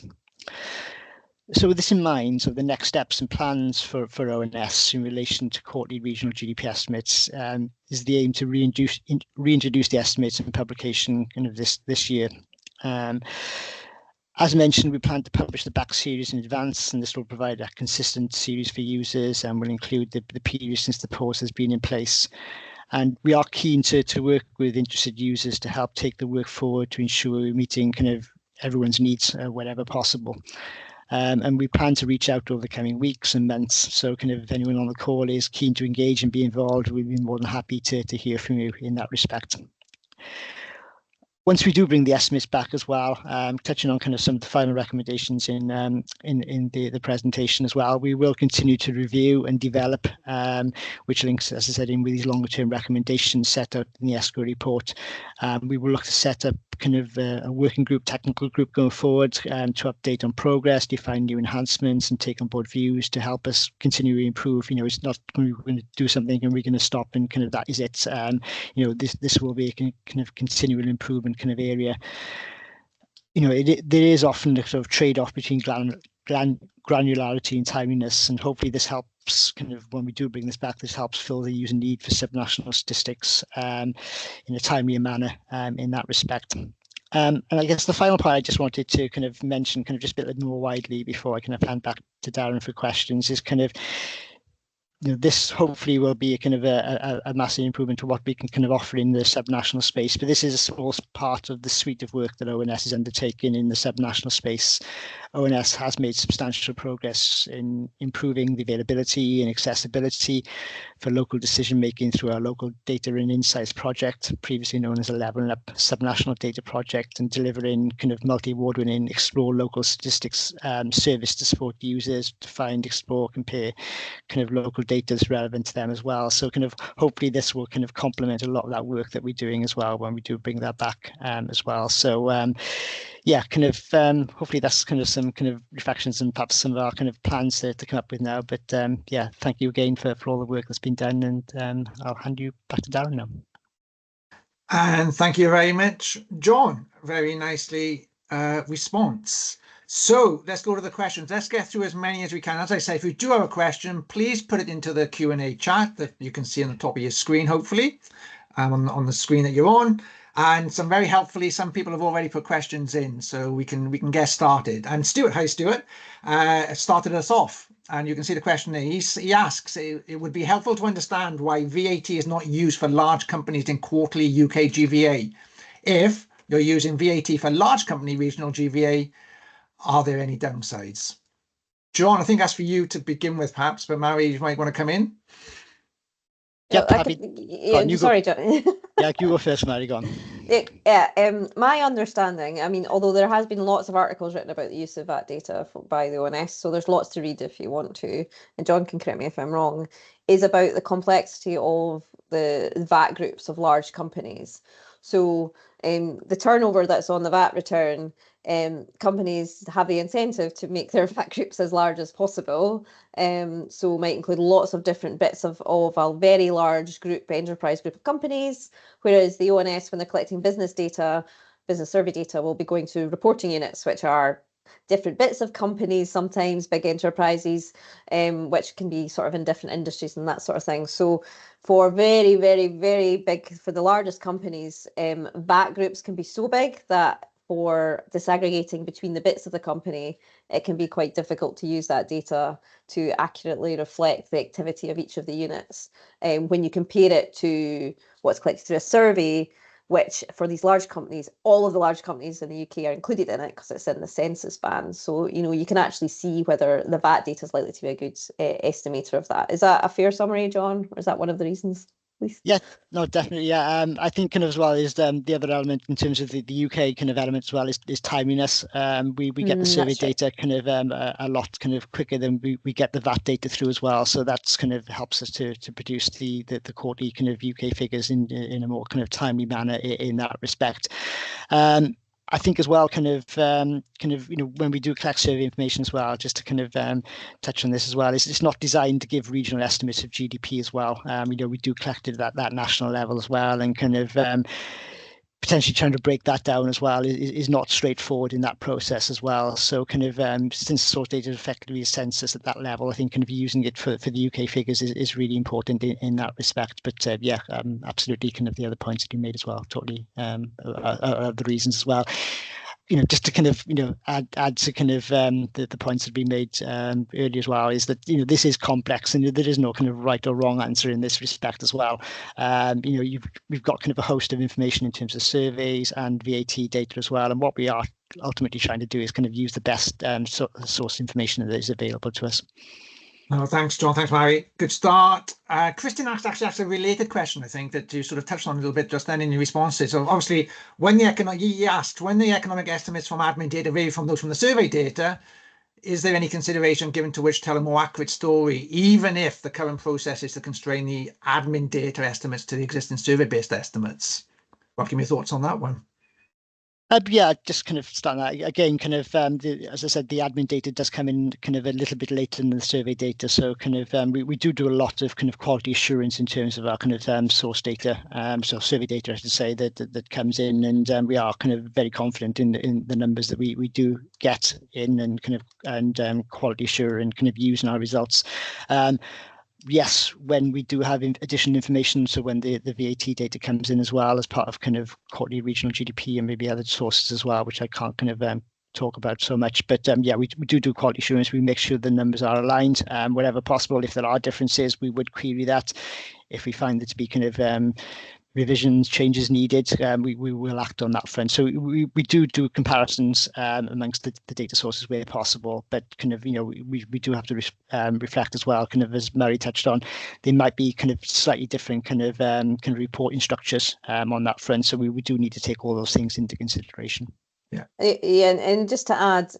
So with this in mind, so the next steps and plans for ONS in relation to quarterly regional GDP estimates is the aim to reintroduce the estimates and publication kind of this year. As mentioned, we plan to publish the back series in advance, and this will provide a consistent series for users and will include the period since the pause has been in place. And we are keen to work with interested users to help take the work forward to ensure we're meeting kind of everyone's needs wherever possible. And we plan to reach out over the coming weeks and months. So kind of if anyone on the call is keen to engage and be involved, we'd be more than happy to hear from you in that respect. Once we do bring the estimates back as well, touching on kind of some of the final recommendations in the presentation as well, we will continue to review and develop, which links, as I said, in with these longer term recommendations set out in the ESCoE report. We will look to set up kind of a working group, technical group going forward to update on progress, define new enhancements and take on board views to help us continually improve. You know, it's not we're going to do something and we're going to stop and kind of that is it. You know, this will be a kind of continual improvement kind of area. You know, there is often a sort of trade-off between granularity and timeliness, and hopefully this helps kind of when we do bring this back, this helps fill the user need for subnational statistics in a timelier manner in that respect. And I guess the final part I just wanted to kind of mention kind of just a bit more widely before I kind of hand back to Darren for questions is kind of, you know, this hopefully will be a kind of a massive improvement to what we can kind of offer in the subnational space. But this is a small part of the suite of work that ONS is undertaking in the subnational space. ONS has made substantial progress in improving the availability and accessibility for local decision making through our local data and insights project, previously known as a Leveling Up subnational data project, and delivering kind of multi-award winning Explore local statistics service to support users to find, explore, compare kind of local data that's relevant to them as well. So kind of hopefully this will kind of complement a lot of that work that we're doing as well when we do bring that back as well. So yeah, kind of hopefully that's kind of some kind of reflections and perhaps some of our kind of plans to come up with now. But yeah, thank you again for all the work that's been done, and I'll hand you back to Darren now. And thank you very much, John. Very nicely response. So let's go to the questions. Let's get through as many as we can. As I say, if you do have a question, please put it into the Q&A chat that you can see on the top of your screen, hopefully, on the screen that you're on. And some very helpfully, some people have already put questions in, so we can get started. And Stuart, hi Stuart, started us off. And you can see the question there. He asks, it would be helpful to understand why VAT is not used for large companies in quarterly UK GVA. If you're using VAT for large company regional GVA, are there any downsides? John, I think that's for you to begin with, perhaps, but Mairi, you might want to come in. Yep, sorry, John. Yeah, you go first, Mairi, go on. Yeah, my understanding, I mean, although there has been lots of articles written about the use of VAT data by the ONS, so there's lots to read if you want to, and John can correct me if I'm wrong, is about the complexity of the VAT groups of large companies. So the turnover that's on the VAT return, companies have the incentive to make their VAT groups as large as possible. So might include lots of different bits of a very large group, enterprise group of companies, whereas the ONS, when they're collecting business data, business survey data, will be going to reporting units, which are different bits of companies, sometimes big enterprises, which can be sort of in different industries and that sort of thing. So for very, very, very big, for the largest companies, VAT groups can be so big that for disaggregating between the bits of the company, it can be quite difficult to use that data to accurately reflect the activity of each of the units. When you compare it to what's collected through a survey, which for these large companies, all of the large companies in the UK are included in it because it's in the census band. So, you know, you can actually see whether the VAT data is likely to be a good estimator of that. Is that a fair summary, John? Or is that one of the reasons? Yeah, no, definitely. Yeah, I think kind of as well is the other element in terms of the UK kind of element as well is timeliness. We get the survey data kind of a lot kind of quicker than we get the VAT data through as well. So that's kind of helps us to produce the quarterly kind of UK figures in a more kind of timely manner in that respect. I think as well, kind of, you know, when we do collect survey information as well, just to kind of touch on this as well, it's not designed to give regional estimates of GDP as well. You know, we do collect it at that national level as well, and kind of potentially trying to break that down as well is not straightforward in that process as well. So kind of since source data is effectively a census at that level, I think kind of using it for the UK figures is really important in that respect. But yeah, absolutely kind of the other points that you made as well, totally are the reasons as well. Just to kind of, add to kind of the points that have been made earlier as well, is that, this is complex and there is no kind of right or wrong answer in this respect as well. We've got kind of a host of information in terms of surveys and VAT data as well. And what we are ultimately trying to do is kind of use the best source information that is available to us. Oh, thanks, John. Thanks, Mairi. Good start. Christian actually asked a related question, I think, that you sort of touched on a little bit just then in your responses. So obviously, when you asked, when the economic estimates from admin data vary from those from the survey data, is there any consideration given to which tell a more accurate story, even if the current process is to constrain the admin data estimates to the existing survey-based estimates? Well, give me your thoughts on that one. Yeah, just kind of starting that again, kind of as I said, the admin data does come in kind of a little bit later than the survey data. So kind of we do a lot of kind of quality assurance in terms of our kind of source data, so survey data, I should say, that comes in, and we are kind of very confident in the numbers that we do get in, and kind of quality assure and kind of use in our results. Yes, when we do have additional information, so when the VAT data comes in as well as part of kind of quarterly regional GDP and maybe other sources as well, which I can't kind of talk about so much. But yeah, we do quality assurance. We make sure the numbers are aligned wherever possible. If there are differences, we would query that. If we find it to be kind of revisions, changes needed, we will act on that front. So we do comparisons amongst the data sources where possible, but kind of, we do have to reflect as well, kind of as Mairi touched on, there might be kind of slightly different kind of reporting structures on that front. So we do need to take all those things into consideration. Yeah, and just to add,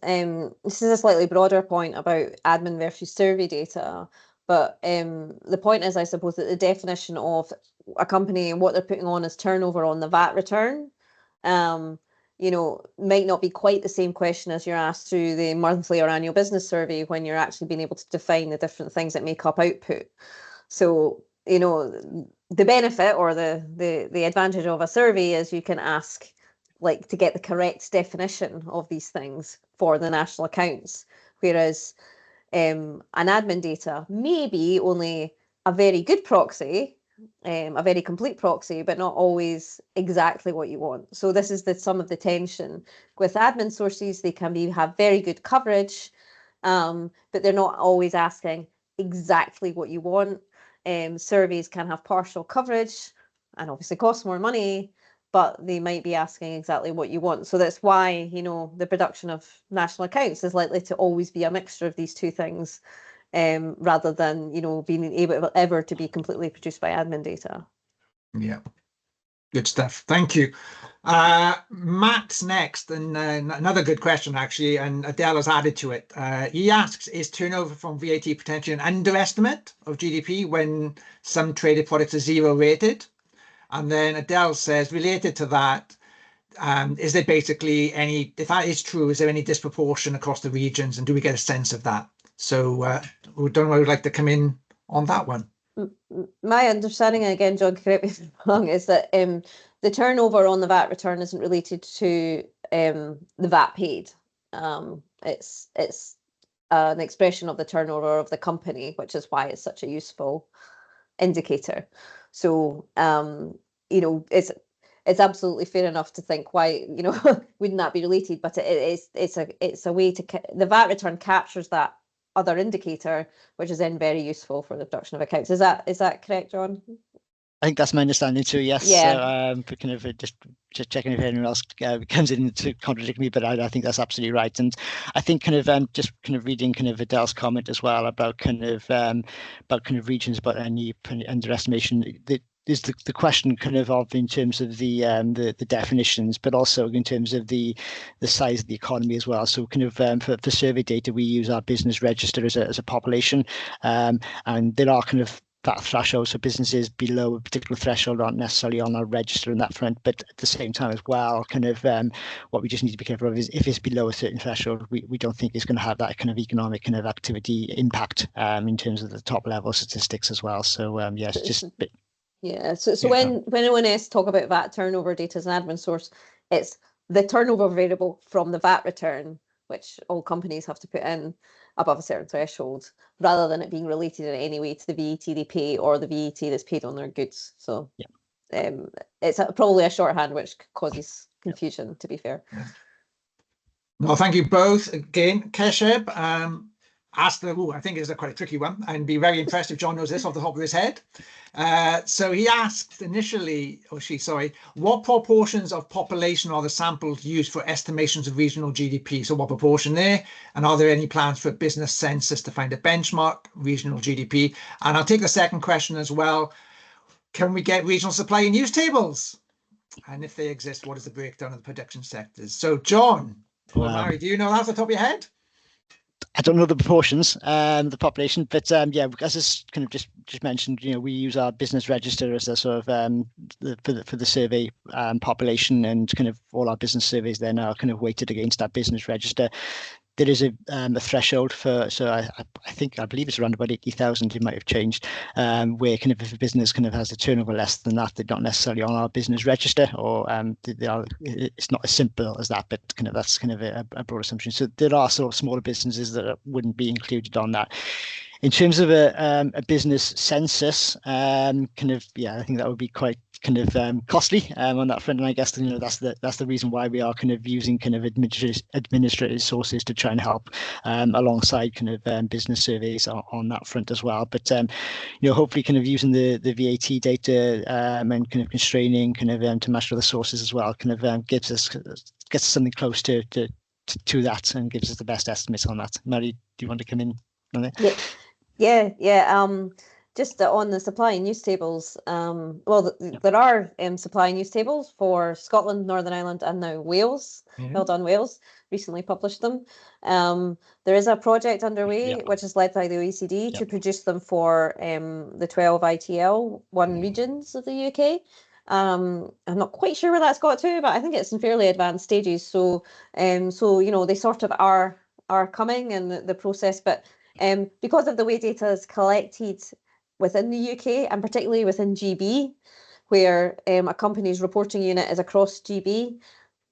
this is a slightly broader point about admin versus survey data. But the point is, I suppose, that the definition of a company and what they're putting on as turnover on the VAT return, might not be quite the same question as you're asked through the monthly or annual business survey, when you're actually being able to define the different things that make up output. So, the benefit or the advantage of a survey is you can ask, to get the correct definition of these things for the national accounts, whereas an admin data may be only a very good proxy, a very complete proxy, but not always exactly what you want. So this is some of the tension with admin sources. They can have very good coverage, but they're not always asking exactly what you want. Surveys can have partial coverage and obviously cost more money, but they might be asking exactly what you want. So that's why, the production of national accounts is likely to always be a mixture of these two things, rather than, being able ever to be completely produced by admin data. Yeah, good stuff. Thank you. Matt's next, and another good question, actually, and Adele has added to it. He asks, is turnover from VAT potentially an underestimate of GDP when some traded products are zero rated? And then Adele says, related to that, is there basically if that is true, is there any disproportion across the regions, and do we get a sense of that? So we don't know who would like to come in on that one. My understanding, and again, John, correct me if I'm wrong, is that the turnover on the VAT return isn't related to the VAT paid. It's an expression of the turnover of the company, which is why it's such a useful indicator. So, it's absolutely fair enough to think why, wouldn't that be related? But it's a way to, the VAT return captures that other indicator, which is then very useful for the production of accounts. Is that correct, John? I think that's my understanding too. Yes. Yeah. So, kind of just checking if anyone else comes in to contradict me, but I think that's absolutely right. And I think kind of just kind of reading kind of Adele's comment as well about kind of regions, about any underestimation. Is the question kind of in terms of the definitions, but also in terms of the size of the economy as well. So kind of for survey data, we use our business register as a population, and there are kind of that threshold. So businesses below a particular threshold aren't necessarily on our register in that front, but at the same time as well, kind of what we just need to be careful of is if it's below a certain threshold, we don't think it's going to have that kind of economic kind of activity impact in terms of the top level statistics as well. So yes, just Yeah. So Yeah. when ONS talk about VAT turnover data as an admin source, it's the turnover variable from the VAT return, which all companies have to put in above a certain threshold, rather than it being related in any way to the VAT they pay or the VAT that's paid on their goods. So it's probably a shorthand which causes confusion, to be fair. Yeah. No, thank you both again. Kesheb asked I think it's quite a tricky one, and be very impressed if John knows this off the top of his head. So he asked initially, what proportions of population are the samples used for estimations of regional GDP? So what proportion there? And are there any plans for a business census to find a benchmark regional GDP? And I'll take the second question as well. Can we get regional supply and use tables? And if they exist, what is the breakdown of the production sectors? So John or Mairi, do you know that off the top of your head? I don't know the proportions, the population, but yeah, as I kind of just mentioned, we use our business register as a sort of for the survey population, and kind of all our business surveys there now are kind of weighted against that business register. There is a threshold for, so I believe it's around about 80,000. It might have changed, where kind of if a business kind of has a turnover less than that, they're not necessarily on our business register, or it's not as simple as that. But kind of that's kind of a broad assumption. So there are sort of smaller businesses that wouldn't be included on that. In terms of a business census, kind of I think that would be quite kind of costly on that front, and I guess that's the reason why we are kind of using kind of administrative sources to try and help alongside kind of business surveys on that front as well. But hopefully kind of using the VAT data and kind of constraining kind of to match other sources as well kind of gets us something close to that and gives us the best estimates on that. Mairi, do you want to come in on it? Yeah. Just on the supply and use tables, there are supply and use tables for Scotland, Northern Ireland, and now Wales. Well done, Wales. Recently published them. There is a project underway, which is led by the OECD, to produce them for the 12 ITL1 regions of the UK. I'm not quite sure where that's got to, but I think it's in fairly advanced stages. So they sort of are coming in the process, but because of the way data is collected within the UK, and particularly within GB, where a company's reporting unit is across GB,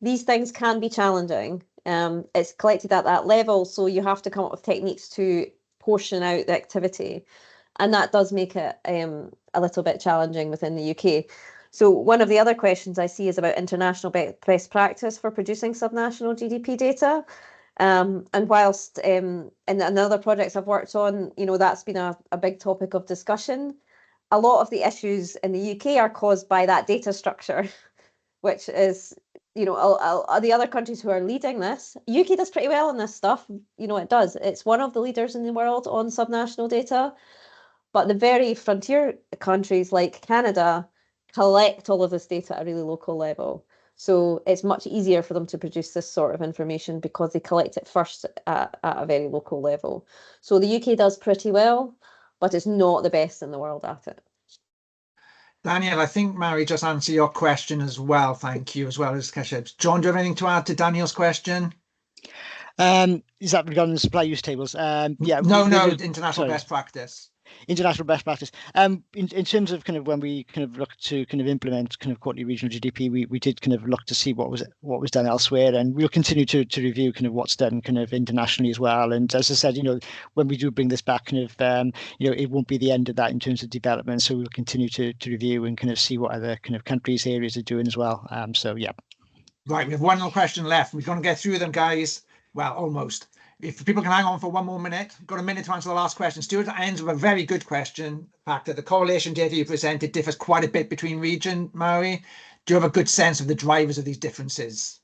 these things can be challenging. It's collected at that level, so you have to come up with techniques to portion out the activity. And that does make it a little bit challenging within the UK. So one of the other questions I see is about international best practice for producing subnational GDP data. And whilst in other projects I've worked on, that's been a big topic of discussion. A lot of the issues in the UK are caused by that data structure, which is, the other countries who are leading this. UK does pretty well on this stuff. It does. It's one of the leaders in the world on subnational data. But the very frontier countries like Canada collect all of this data at a really local level. So it's much easier for them to produce this sort of information because they collect it first at a very local level. So the UK does pretty well, but it's not the best in the world at it. Daniel, I think Mairi just answered your question as well. Thank you, as well as Kesheb's. John, do you have anything to add to Daniel's question? Is that regarding the supply use tables? No, international best practice. International best practice. In terms of kind of when we kind of look to kind of implement kind of quarterly regional GDP, we did kind of look to see what was done elsewhere, and we'll continue to review kind of what's done kind of internationally as well. And as I said, when we do bring this back, kind of it won't be the end of that in terms of development. So we'll continue to review and kind of see what other kind of countries, areas are doing as well. Right, we have one more question left. We're going to get through them, guys. Well, almost. If people can hang on for one more minute, we've got a minute to answer the last question. Stuart ends with a very good question. The fact that the correlation data you presented differs quite a bit between region, Mairi. Do you have a good sense of the drivers of these differences?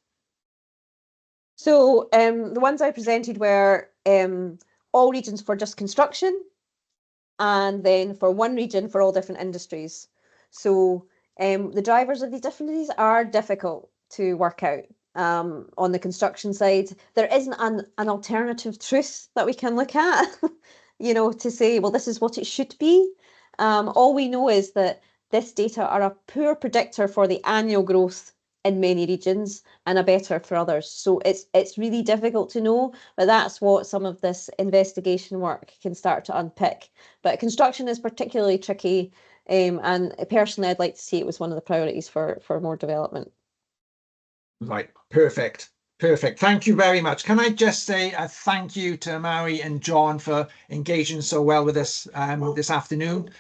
So the ones I presented were all regions for just construction, and then for one region for all different industries. So the drivers of these differences are difficult to work out. On the construction side, there isn't an alternative truth that we can look at, to say, well, this is what it should be. All we know is that this data are a poor predictor for the annual growth in many regions and are better for others. So it's really difficult to know, but that's what some of this investigation work can start to unpick. But construction is particularly tricky, and personally I'd like to see it was one of the priorities for more development. Right, perfect. Perfect. Thank you very much. Can I just say a thank you to Mairi and John for engaging so well with us this afternoon,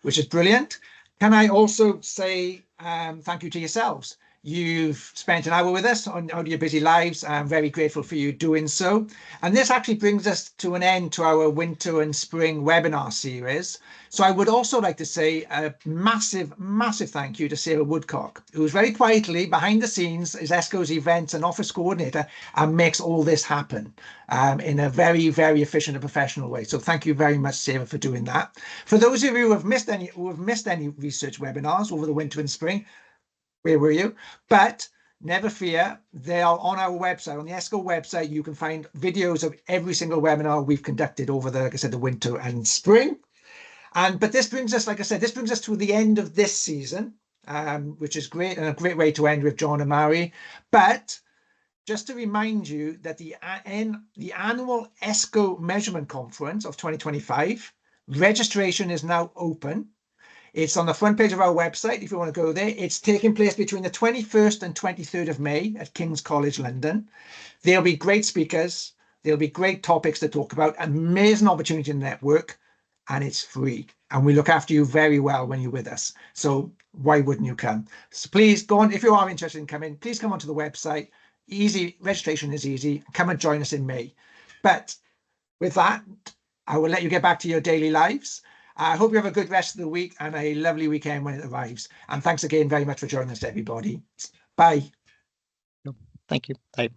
which is brilliant. Can I also say thank you to yourselves? You've spent an hour with us on your busy lives. I'm very grateful for you doing so. And this actually brings us to an end to our winter and spring webinar series. So I would also like to say a massive, massive thank you to Sarah Woodcock, who's very quietly behind the scenes is ESCoE's events and office coordinator and makes all this happen in a very, very efficient and professional way. So thank you very much, Sarah, for doing that. For those of you who have missed any research webinars over the winter and spring, where were you? But never fear, they are on our website, on the ESCoE website. You can find videos of every single webinar we've conducted over the, like I said, the winter and spring. But this brings us, like I said, this brings us to the end of this season, which is great and a great way to end with John and Mairi. But just to remind you that the annual ESCoE Measurement Conference of 2025, registration is now open. It's on the front page of our website if you want to go there. It's taking place between the 21st and 23rd of May at King's College London. There'll be great speakers. There'll be great topics to talk about, amazing opportunity to network, and it's free. And we look after you very well when you're with us. So why wouldn't you come? So please go on. If you are interested in coming, please come onto the website. Easy, registration is easy. Come and join us in May. But with that, I will let you get back to your daily lives. I hope you have a good rest of the week and a lovely weekend when it arrives. And thanks again very much for joining us, everybody. Bye. Thank you. Bye.